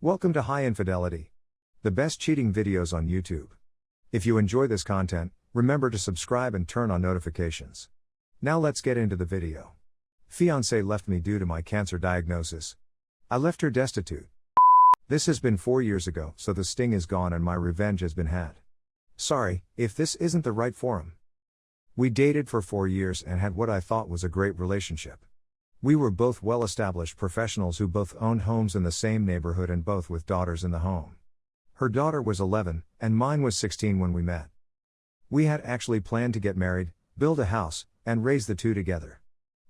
Welcome to High Infidelity, the best cheating videos on YouTube. If you enjoy this content, remember to subscribe and turn on notifications. Now let's get into the video. Fiancé left me due to my cancer diagnosis. I left her destitute. This has been 4 years ago, so the sting is gone and my revenge has been had. Sorry, if this isn't the right forum. We dated for 4 years and had what I thought was a great relationship. We were both well-established professionals who both owned homes in the same neighborhood and both with daughters in the home. Her daughter was 11, and mine was 16 when we met. We had actually planned to get married, build a house, and raise the two together.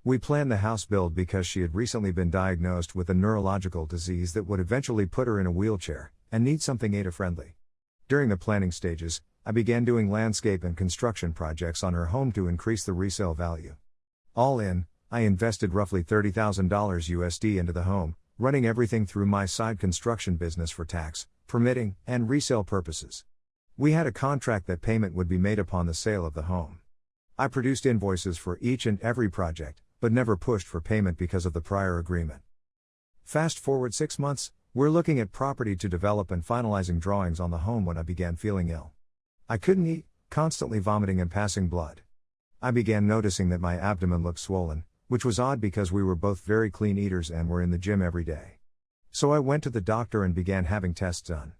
We planned the house build because she had recently been diagnosed with a neurological disease that would eventually put her in a wheelchair, and need something AITA-friendly. During the planning stages, I began doing landscape and construction projects on her home to increase the resale value. All in, I invested roughly $30,000 USD into the home, running everything through my side construction business for tax, permitting, and resale purposes. We had a contract that payment would be made upon the sale of the home. I produced invoices for each and every project, but never pushed for payment because of the prior agreement. Fast forward 6 months, we're looking at property to develop and finalizing drawings on the home when I began feeling ill. I couldn't eat, constantly vomiting and passing blood. I began noticing that my abdomen looked swollen, which was odd because we were both very clean eaters and were in the gym every day. So I went to the doctor and began having tests done.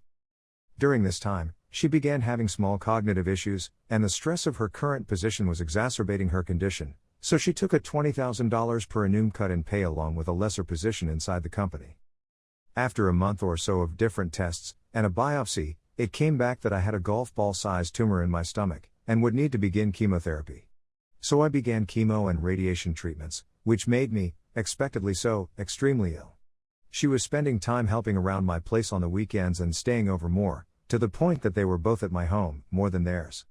During this time, she began having small cognitive issues, and the stress of her current position was exacerbating her condition, so she took a $20,000 per annum cut in pay along with a lesser position inside the company. After a month or so of different tests, and a biopsy, it came back that I had a golf ball-sized tumor in my stomach, and would need to begin chemotherapy. So I began chemo and radiation treatments, which made me, expectedly so, extremely ill. She was spending time helping around my place on the weekends and staying over more, to the point that they were both at my home, more than theirs.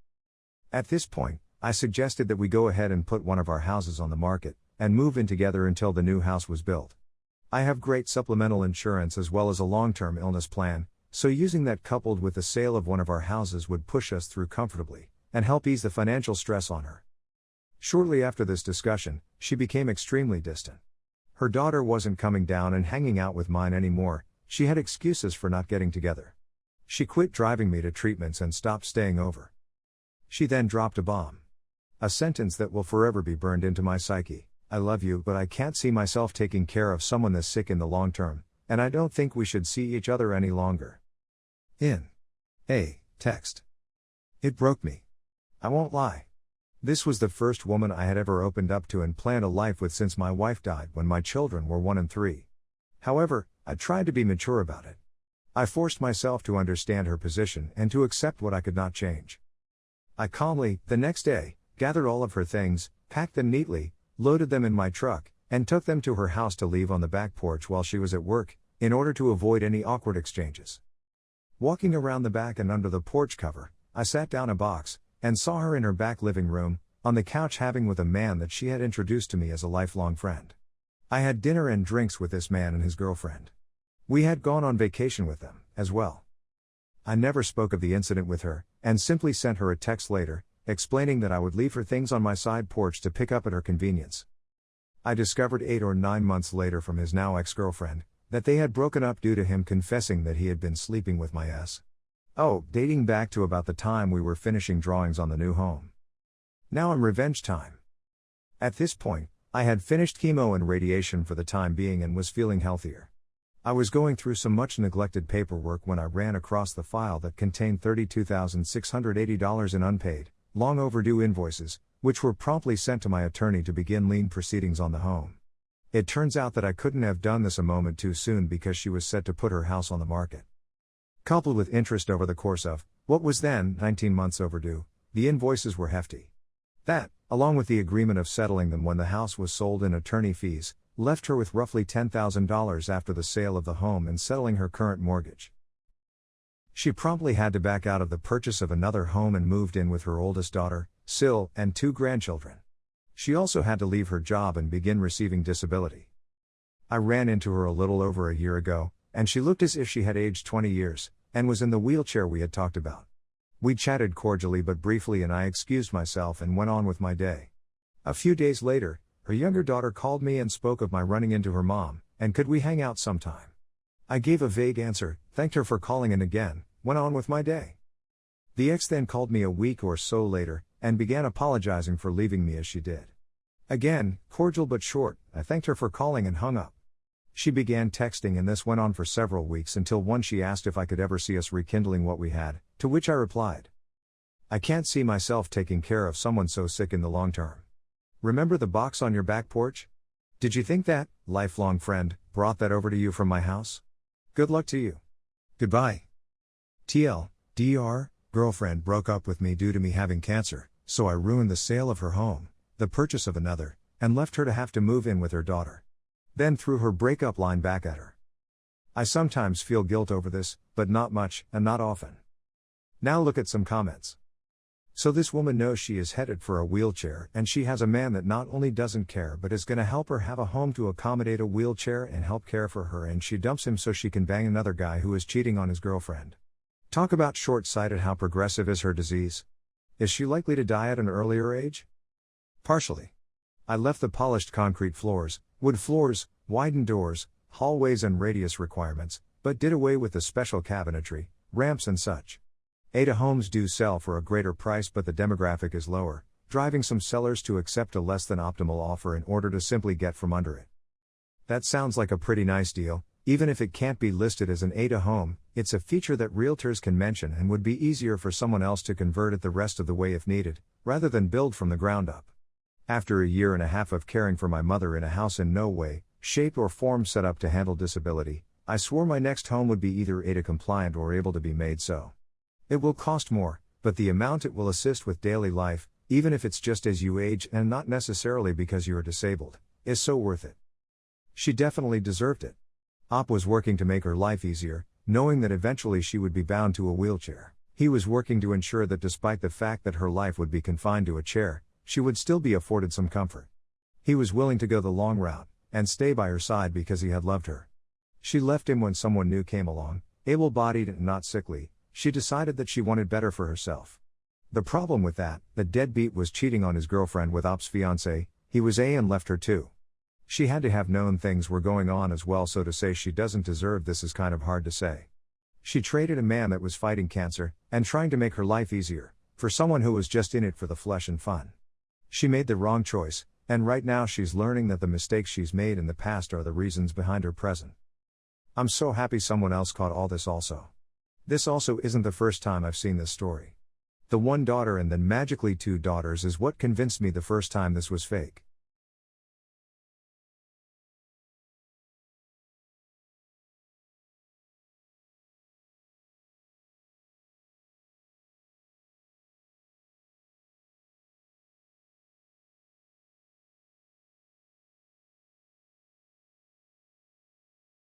At this point, I suggested that we go ahead and put one of our houses on the market, and move in together until the new house was built. I have great supplemental insurance as well as a long-term illness plan, so using that coupled with the sale of one of our houses would push us through comfortably, and help ease the financial stress on her. Shortly after this discussion, she became extremely distant. Her daughter wasn't coming down and hanging out with mine anymore, she had excuses for not getting together. She quit driving me to treatments and stopped staying over. She then dropped a bomb. A sentence that will forever be burned into my psyche: I love you, but I can't see myself taking care of someone this sick in the long term, and I don't think we should see each other any longer. In a text. It broke me. I won't lie. This was the first woman I had ever opened up to and planned a life with since my wife died when my children were 1 and 3. However, I tried to be mature about it. I forced myself to understand her position and to accept what I could not change. I calmly, the next day, gathered all of her things, packed them neatly, loaded them in my truck, and took them to her house to leave on the back porch while she was at work, in order to avoid any awkward exchanges. Walking around the back and under the porch cover, I sat down a box, and saw her in her back living room, on the couch having with a man that she had introduced to me as a lifelong friend. I had dinner and drinks with this man and his girlfriend. We had gone on vacation with them, as well. I never spoke of the incident with her, and simply sent her a text later, explaining that I would leave her things on my side porch to pick up at her convenience. I discovered 8 or 9 months later from his now ex-girlfriend, that they had broken up due to him confessing that he had been sleeping with my dating back to about the time we were finishing drawings on the new home. Now I'm revenge time. At this point, I had finished chemo and radiation for the time being and was feeling healthier. I was going through some much neglected paperwork when I ran across the file that contained $32,680 in unpaid, long overdue invoices, which were promptly sent to my attorney to begin lien proceedings on the home. It turns out that I couldn't have done this a moment too soon because she was set to put her house on the market. Coupled with interest over the course of, what was then, 19 months overdue, the invoices were hefty. That, along with the agreement of settling them when the house was sold in attorney fees, left her with roughly $10,000 after the sale of the home and settling her current mortgage. She promptly had to back out of the purchase of another home and moved in with her oldest daughter, Sil, and 2 grandchildren. She also had to leave her job and begin receiving disability. I ran into her a little over a year ago, and she looked as if she had aged 20 years, and was in the wheelchair we had talked about. We chatted cordially but briefly and I excused myself and went on with my day. A few days later, her younger daughter called me and spoke of my running into her mom, and could we hang out sometime. I gave a vague answer, thanked her for calling and again, went on with my day. The ex then called me a week or so later, and began apologizing for leaving me as she did. Again, cordial but short, I thanked her for calling and hung up. She began texting and this went on for several weeks until one she asked if I could ever see us rekindling what we had, to which I replied, I can't see myself taking care of someone so sick in the long term. Remember the box on your back porch? Did you think that, lifelong friend, brought that over to you from my house? Good luck to you. Goodbye. TLDR, girlfriend broke up with me due to me having cancer, so I ruined the sale of her home, the purchase of another, and left her to have to move in with her daughter. Then threw her breakup line back at her. I sometimes feel guilt over this, but not much, and not often. Now look at some comments. So this woman knows she is headed for a wheelchair and she has a man that not only doesn't care but is gonna help her have a home to accommodate a wheelchair and help care for her, and she dumps him so she can bang another guy who is cheating on his girlfriend. Talk about short-sighted. How progressive is her disease? Is she likely to die at an earlier age? Partially. I left the polished concrete floors, wood floors, widened doors, hallways and radius requirements, but did away with the special cabinetry, ramps and such. AITA homes do sell for a greater price but the demographic is lower, driving some sellers to accept a less than optimal offer in order to simply get from under it. That sounds like a pretty nice deal. Even if it can't be listed as an AITA home, it's a feature that realtors can mention and would be easier for someone else to convert it the rest of the way if needed, rather than build from the ground up. After a year and a half of caring for my mother in a house in no way, shape or form set up to handle disability, I swore my next home would be either AITA compliant or able to be made so. It will cost more, but the amount it will assist with daily life, even if it's just as you age and not necessarily because you are disabled, is so worth it. She definitely deserved it. Op was working to make her life easier, knowing that eventually she would be bound to a wheelchair. He was working to ensure that despite the fact that her life would be confined to a chair, she would still be afforded some comfort. He was willing to go the long route, and stay by her side because he had loved her. She left him when someone new came along, able-bodied and not sickly. She decided that she wanted better for herself. The problem with that, the deadbeat was cheating on his girlfriend with Op's fiancé. He was A and left her too. She had to have known things were going on as well, so to say she doesn't deserve this is kind of hard to say. She traded a man that was fighting cancer, and trying to make her life easier, for someone who was just in it for the flesh and fun. She made the wrong choice, and right now she's learning that the mistakes she's made in the past are the reasons behind her present. I'm so happy someone else caught all this also. This also isn't the first time I've seen this story. The one daughter and then magically two daughters is what convinced me the first time this was fake.